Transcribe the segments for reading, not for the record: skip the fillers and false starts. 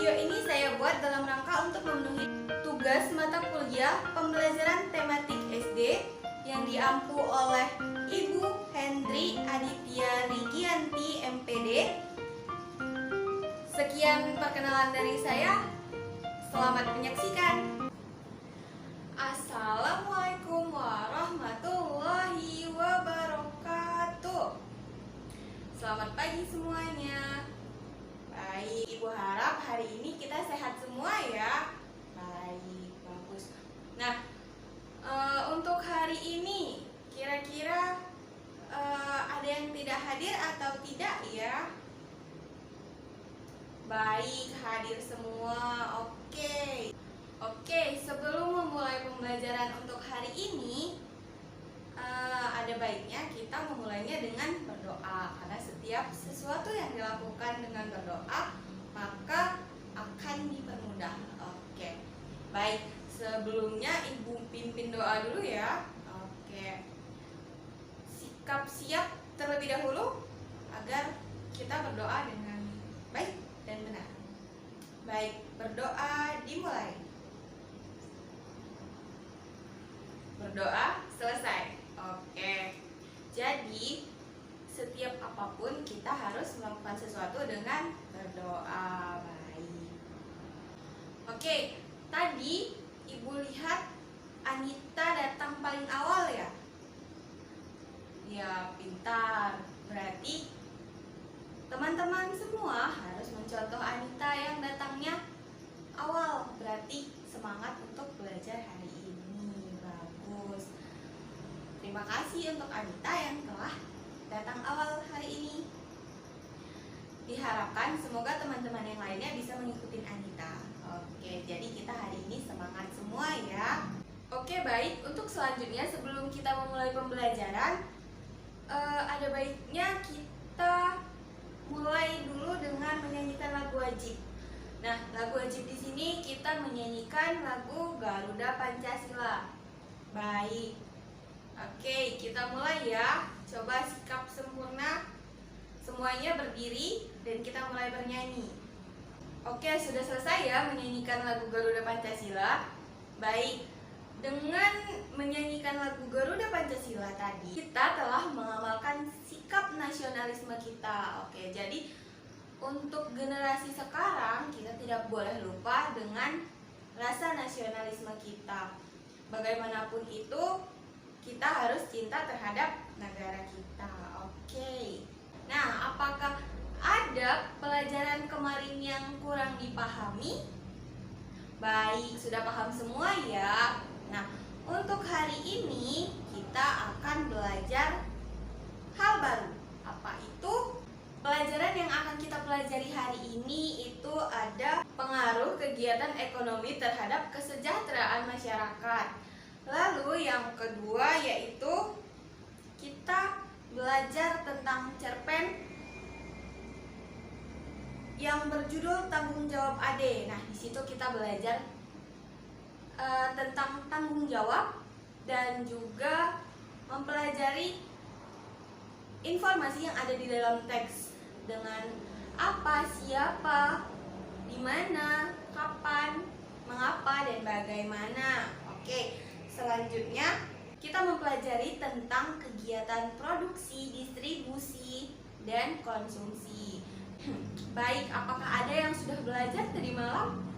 Video ini saya buat dalam rangka untuk memenuhi tugas mata kuliah pembelajaran tematik SD yang diampu oleh Ibu Hendri Aditya Rigianti MPD. Sekian perkenalan dari saya. Selamat menyaksikan. Assalamualaikum warahmatullahi wabarakatuh. Selamat pagi semuanya. Baik, Ibu harap hari ini kita sehat semua ya. Baik, bagus. Nah, untuk hari ini kira-kira ada yang tidak hadir atau tidak ya? Baik, hadir semua. Oke, sebelum memulai pembelajaran untuk hari ini, ada baiknya kita memulainya dengan berdoa, karena setiap sesuatu yang dilakukan dengan berdoa maka akan dipermudah. Oke, baik, sebelumnya Ibu pimpin doa dulu ya. Oke, sikap siap terlebih dahulu agar kita berdoa dengan baik dan benar. Baik, berdoa dimulai. Berdoa selesai. Oke, jadi setiap apapun kita harus melakukan sesuatu dengan berdoa. Baik. Oke, tadi Ibu lihat Anita datang paling awal ya? Ya, pintar. Berarti teman-teman semua harus mencontoh Anita yang datangnya awal. Berarti semangat untuk belajar hari ini. Bagus. Terima kasih untuk Anita yang telah datang awal hari ini. Diharapkan semoga teman-teman yang lainnya bisa mengikuti Anita. Oke, jadi kita hari ini semangat semua ya. Oke, baik. Untuk selanjutnya sebelum kita memulai pembelajaran, ada baiknya kita mulai dulu dengan menyanyikan lagu wajib. Nah, lagu wajib di sini kita menyanyikan lagu Garuda Pancasila. Baik. Oke, kita mulai ya. Coba sikap sempurna. Semuanya berdiri dan kita mulai bernyanyi. Oke, sudah selesai ya menyanyikan lagu Garuda Pancasila. Baik. Dengan menyanyikan lagu Garuda Pancasila tadi, kita telah mengamalkan sikap nasionalisme kita. Oke, jadi untuk generasi sekarang kita tidak boleh lupa dengan rasa nasionalisme kita. Bagaimanapun itu, kita harus cinta terhadap negara kita. Oke. Nah, apakah ada pelajaran kemarin yang kurang dipahami? Baik, sudah paham semua ya. Nah, untuk hari ini kita akan belajar hal baru. Apa itu? Pelajaran yang akan kita pelajari hari ini itu ada pengaruh kegiatan ekonomi terhadap kesejahteraan masyarakat. Lalu yang kedua yaitu kita belajar tentang cerpen yang berjudul Tanggung Jawab Ade. Nah, di situ kita belajar tentang tanggung jawab dan juga mempelajari informasi yang ada di dalam teks dengan apa, siapa, di mana, kapan, mengapa, dan bagaimana. Oke. Selanjutnya, kita mempelajari tentang kegiatan produksi, distribusi, dan konsumsi. Baik, apakah ada yang sudah belajar tadi malam?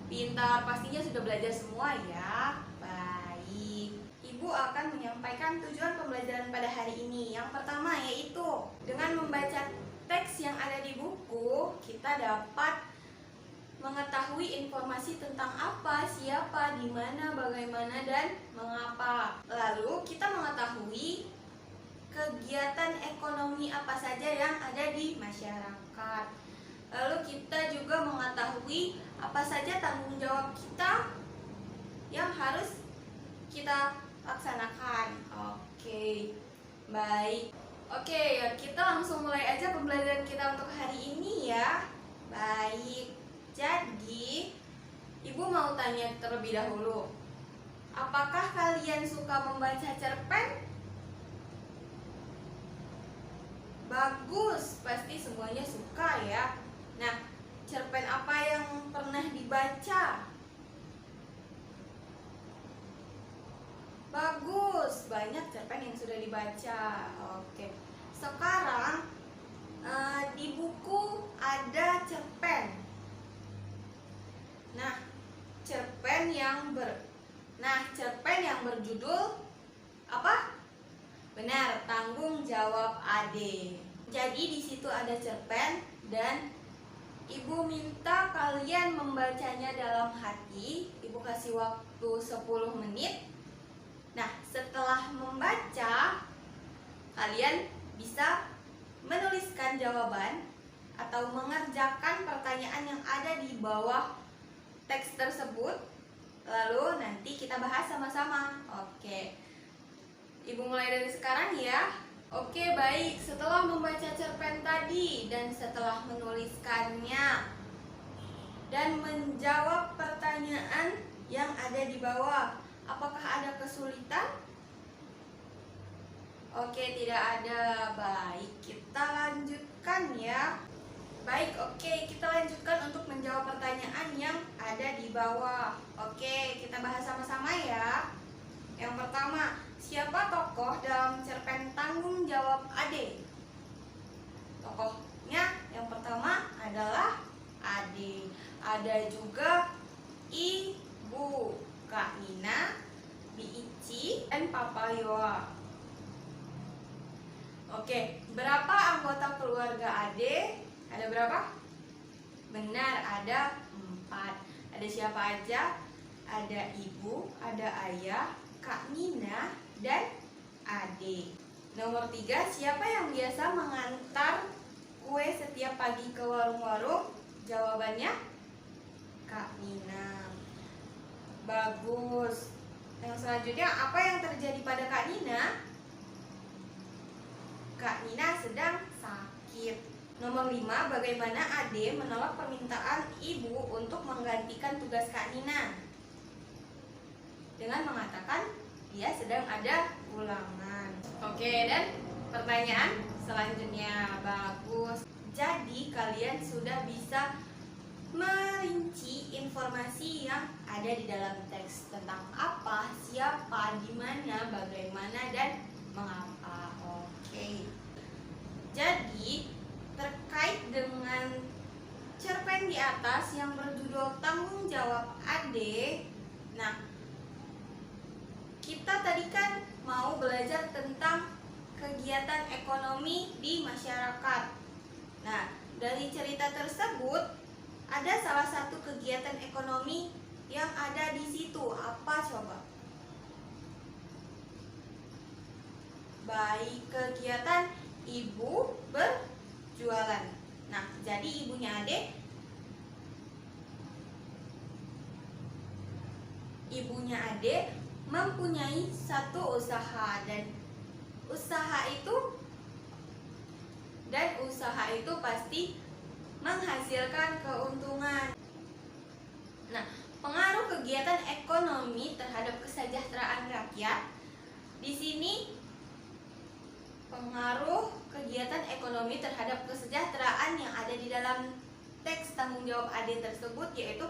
Pintar, pastinya sudah belajar semua ya. Baik, Ibu akan menyampaikan tujuan pembelajaran pada hari ini. Yang pertama yaitu, dengan membaca teks yang ada di buku, kita dapat mengetahui informasi tentang apa, siapa, di mana, bagaimana, dan mengapa. Lalu kita mengetahui kegiatan ekonomi apa saja yang ada di masyarakat. Lalu kita juga mengetahui apa saja tanggung jawab kita yang harus kita laksanakan. Oke, baik. Oke, ya kita langsung mulai aja pembelajaran kita untuk hari ini ya. Baik. Jadi, Ibu mau tanya terlebih dahulu, apakah kalian suka membaca cerpen? Bagus, pasti semuanya suka ya. Nah, cerpen apa yang pernah dibaca? Bagus, banyak cerpen yang sudah dibaca. Oke, sekarang di buku ada cerpen. Nah, cerpen yang berjudul apa? Benar, Tanggung Jawab Ade. Jadi di situ ada cerpen dan Ibu minta kalian membacanya dalam hati. Ibu kasih waktu 10 menit. Nah, setelah membaca, kalian bisa menuliskan jawaban atau mengerjakan pertanyaan yang ada di bawah teks tersebut. Lalu nanti kita bahas sama-sama. Oke. Ibu mulai dari sekarang ya. Oke, baik. Setelah membaca cerpen tadi dan setelah menuliskannya dan menjawab pertanyaan yang ada di bawah, apakah ada kesulitan? Oke, tidak ada. Baik, kita lanjutkan ya. Baik, oke, kita lanjutkan untuk menjawab pertanyaan yang ada di bawah. Oke, kita bahas sama-sama ya. Yang pertama, siapa tokoh dalam cerpen Tanggung Jawab Ade? Tokohnya yang pertama adalah Ade. Ada juga Ibu, Kak Nina, Biici, dan Papa Yoa. Oke, berapa anggota keluarga Ade? Ada berapa? Benar, ada 4. Ada siapa aja? Ada ibu, ada ayah, Kak Nina, dan Ade. Nomor 3, siapa yang biasa mengantar kue setiap pagi ke warung-warung? Jawabannya Kak Nina. Bagus. Yang selanjutnya, apa yang terjadi pada Kak Nina? Kak Nina sedang sakit. Nomor 5, bagaimana Ade menolak permintaan ibu untuk menggantikan tugas Kak Nina? Dengan mengatakan dia sedang ada ulangan. Oke, dan pertanyaan selanjutnya. Bagus. Jadi kalian sudah bisa merinci informasi yang ada di dalam teks tentang apa, siapa, di mana, bagaimana, dan mengapa. Oke. Jadi terkait dengan cerpen di atas yang berjudul Tanggung Jawab Ade, nah, kita tadi kan mau belajar tentang kegiatan ekonomi di masyarakat. Nah, dari cerita tersebut ada salah satu kegiatan ekonomi yang ada di situ. Apa coba? Baik, kegiatan ibu berjualan. Nah, jadi ibunya Ade mempunyai satu usaha dan usaha itu pasti menghasilkan keuntungan. Nah, pengaruh kegiatan ekonomi terhadap kesejahteraan rakyat. Di sini pengaruh kegiatan ekonomi terhadap kesejahteraan yang ada di dalam teks Tanggung Jawab Ade tersebut yaitu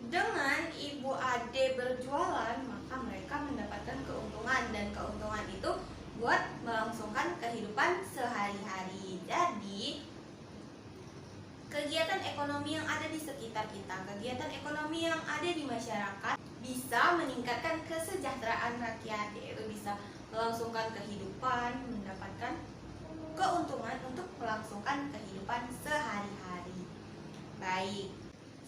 dengan ibu Ade berjualan, maka mereka mendapatkan keuntungan dan keuntungan itu buat melangsungkan kehidupan sehari-hari. Jadi, kegiatan ekonomi yang ada di sekitar kita, kegiatan ekonomi yang ada di masyarakat bisa meningkatkan kesejahteraan rakyat, yaitu bisa melangsungkan kehidupan, mendapatkan keuntungan untuk melangsungkan kehidupan sehari-hari. Baik.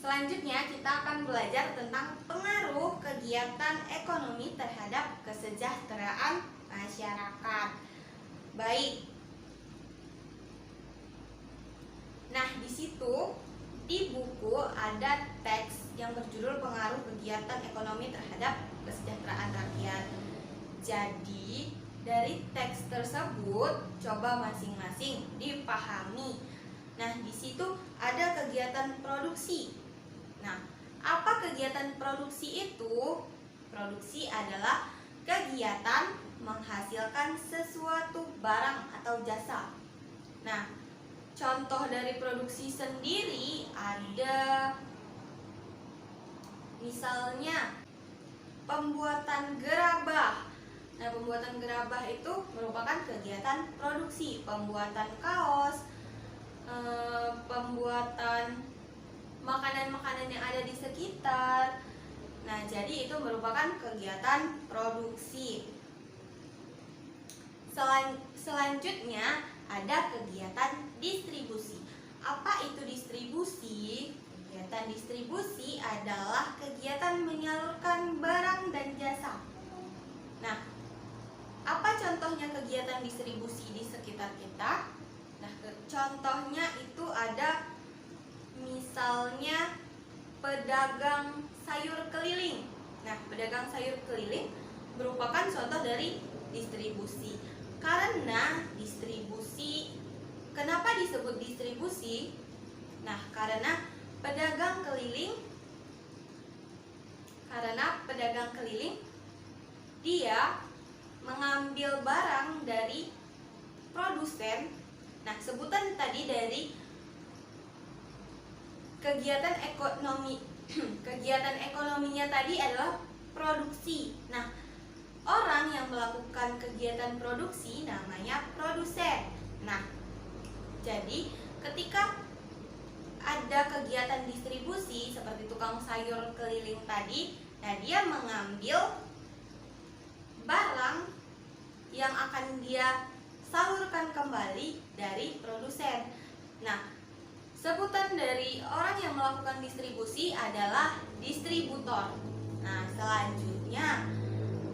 Selanjutnya kita akan belajar tentang pengaruh kegiatan ekonomi terhadap kesejahteraan masyarakat. Baik. Nah, di situ di buku ada teks yang berjudul Pengaruh Kegiatan Ekonomi Terhadap Kesejahteraan Rakyat. Jadi, dari teks tersebut coba masing-masing dipahami. Nah, di situ ada kegiatan produksi. Nah, apa kegiatan produksi itu? Produksi adalah kegiatan menghasilkan sesuatu barang atau jasa. Nah, contoh dari produksi sendiri ada misalnya pembuatan gerabah. Nah, pembuatan gerabah itu merupakan kegiatan produksi, pembuatan kaos, pembuatan makanan-makanan yang ada di sekitar. Nah, jadi itu merupakan kegiatan produksi. Selanjutnya ada kegiatan distribusi. Apa itu distribusi? Kegiatan distribusi adalah kegiatan menyalurkan barang dan jasa. Nah, apa contohnya kegiatan distribusi di sekitar kita? Nah, contohnya itu ada misalnya pedagang sayur keliling. Nah, pedagang sayur keliling merupakan contoh dari distribusi. Karena distribusi, kenapa disebut distribusi? Nah, karena pedagang keliling dia mengambil barang dari produsen. Nah, sebutan tadi dari kegiatan ekonominya tadi adalah produksi. Nah, orang yang melakukan kegiatan produksi namanya produsen. Nah, jadi ketika ada kegiatan distribusi seperti tukang sayur keliling tadi, nah dia mengambil barang yang akan dia salurkan kembali dari produsen. Nah, sebutan dari orang yang melakukan distribusi adalah distributor. Nah, selanjutnya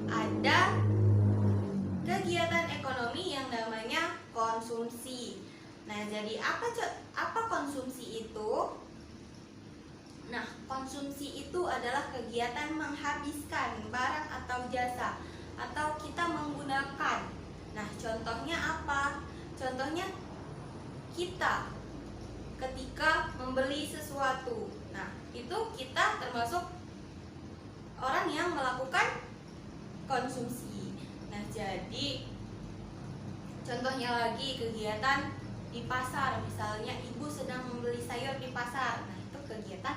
ada kegiatan ekonomi yang namanya konsumsi. Nah, jadi apa konsumsi itu? Nah, konsumsi itu adalah kegiatan menghabiskan barang atau jasa atau kita menggunakan. Nah, contohnya apa? Contohnya kita ketika membeli sesuatu. Nah, itu kita termasuk orang yang melakukan konsumsi. Nah, jadi contohnya lagi kegiatan di pasar, misalnya ibu sedang membeli sayur di pasar. Nah, itu kegiatan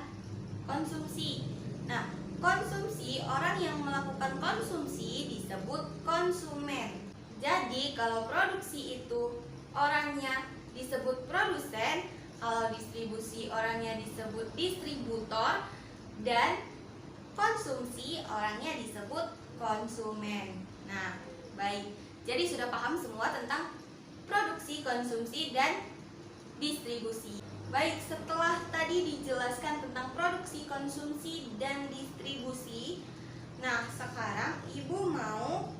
konsumsi. Nah, konsumsi, orang yang melakukan konsumsi disebut konsumen. Jadi, kalau produksi itu orangnya disebut produsen, kalau distribusi orangnya disebut distributor, dan konsumsi orangnya disebut konsumen. Nah, baik. Jadi sudah paham semua tentang produksi, konsumsi, dan distribusi. Baik, setelah tadi dijelaskan tentang produksi, konsumsi, dan distribusi, nah sekarang ibu mau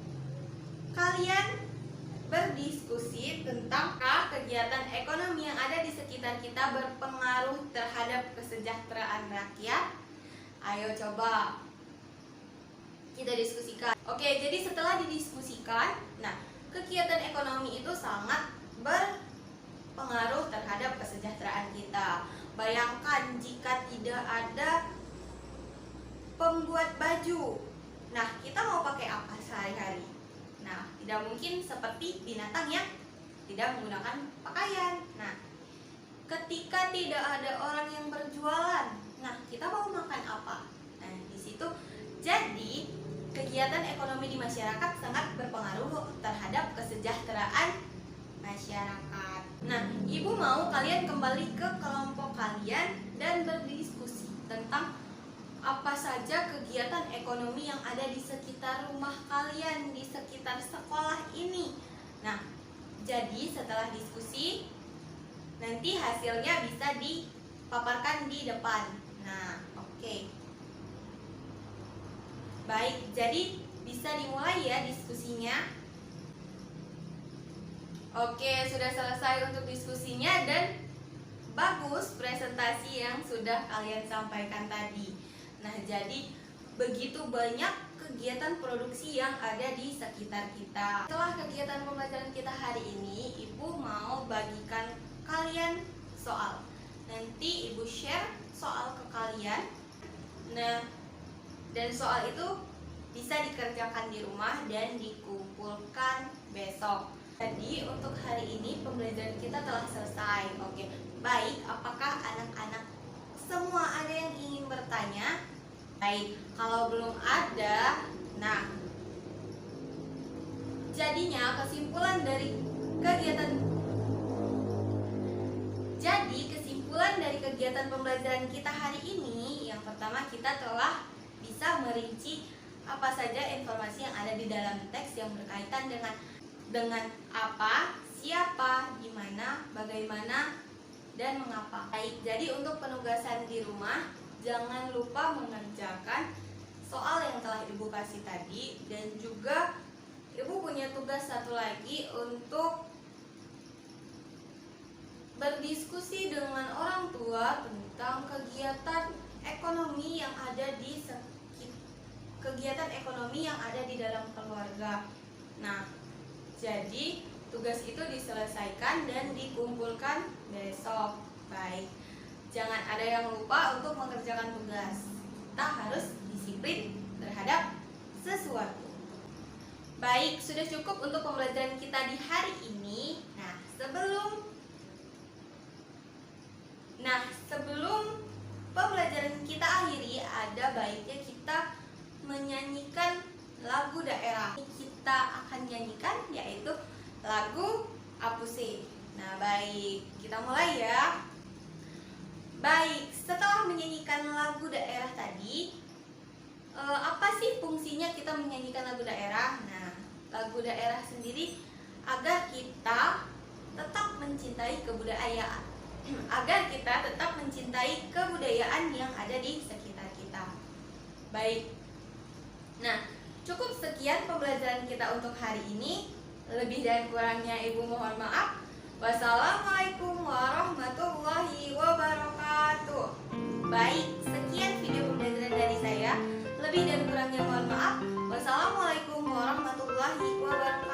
kalian berdiskusi tentang kegiatan ekonomi yang ada di sekitar kita berpengaruh terhadap kesejahteraan rakyat. Ayo coba kita diskusikan. Oke, jadi setelah didiskusikan, nah kegiatan ekonomi itu sangat berpengaruh terhadap kesejahteraan kita. Bayangkan jika tidak ada pembuat baju, nah kita mau pakai apa sehari-hari? Nah, tidak mungkin seperti binatang yang tidak menggunakan pakaian. Nah, ketika tidak ada orang yang berjualan, nah kita mau makan apa? Nah, di situ jadi kegiatan ekonomi di masyarakat sangat berpengaruh terhadap kesejahteraan masyarakat. Nah, ibu mau kalian kembali ke kelompok kalian dan berdiskusi tentang apa saja kegiatan ekonomi yang ada di sekitar rumah kalian, di sekitar sekolah ini. Nah, jadi setelah diskusi, nanti hasilnya bisa dipaparkan di depan. Nah, oke. Baik, jadi bisa dimulai ya diskusinya. Oke, sudah selesai untuk diskusinya dan bagus presentasi yang sudah kalian sampaikan tadi. Nah, jadi begitu banyak kegiatan produksi yang ada di sekitar kita. Setelah kegiatan pembelajaran kita hari ini, ibu mau bagikan kalian soal. Nanti ibu share soal ke kalian. Nah, dan soal itu bisa dikerjakan di rumah dan dikumpulkan besok. Jadi untuk hari ini pembelajaran kita telah selesai. Oke, baik. Apakah anak-anak semua ada yang ingin bertanya? Baik, kalau belum ada, nah, jadinya kesimpulan dari kegiatan pembelajaran kita hari ini, yang pertama kita telah bisa merinci apa saja informasi yang ada di dalam teks yang berkaitan dengan apa, siapa, di mana, bagaimana, dan mengapa. Baik, jadi untuk penugasan di rumah, jangan lupa mengerjakan soal yang telah Ibu kasih tadi, dan juga Ibu punya tugas satu lagi untuk berdiskusi dengan orang tua tentang kegiatan ekonomi yang ada di dalam keluarga. Nah, jadi tugas itu diselesaikan dan dikumpulkan besok. Baik, jangan ada yang lupa untuk mengerjakan tugas. Kita harus disiplin terhadap sesuatu. Baik, sudah cukup untuk pembelajaran kita di hari ini. Sebelum pembelajaran kita akhiri, ada baiknya kita menyanyikan lagu daerah. Kita akan nyanyikan yaitu lagu Apuse. Nah, baik, kita mulai ya. Baik, setelah menyanyikan lagu daerah tadi, apa sih fungsinya kita menyanyikan lagu daerah? Nah, lagu daerah sendiri agar kita tetap mencintai kebudayaan yang ada di sekitar kita. Baik. Nah, cukup sekian pembelajaran kita untuk hari ini. Lebih dan kurangnya Ibu mohon maaf. Wassalamualaikum warahmatullahi wabarakatuh. Baik, sekian video pembelajaran dari saya. Lebih dan kurangnya mohon maaf. Wassalamualaikum warahmatullahi wabarakatuh.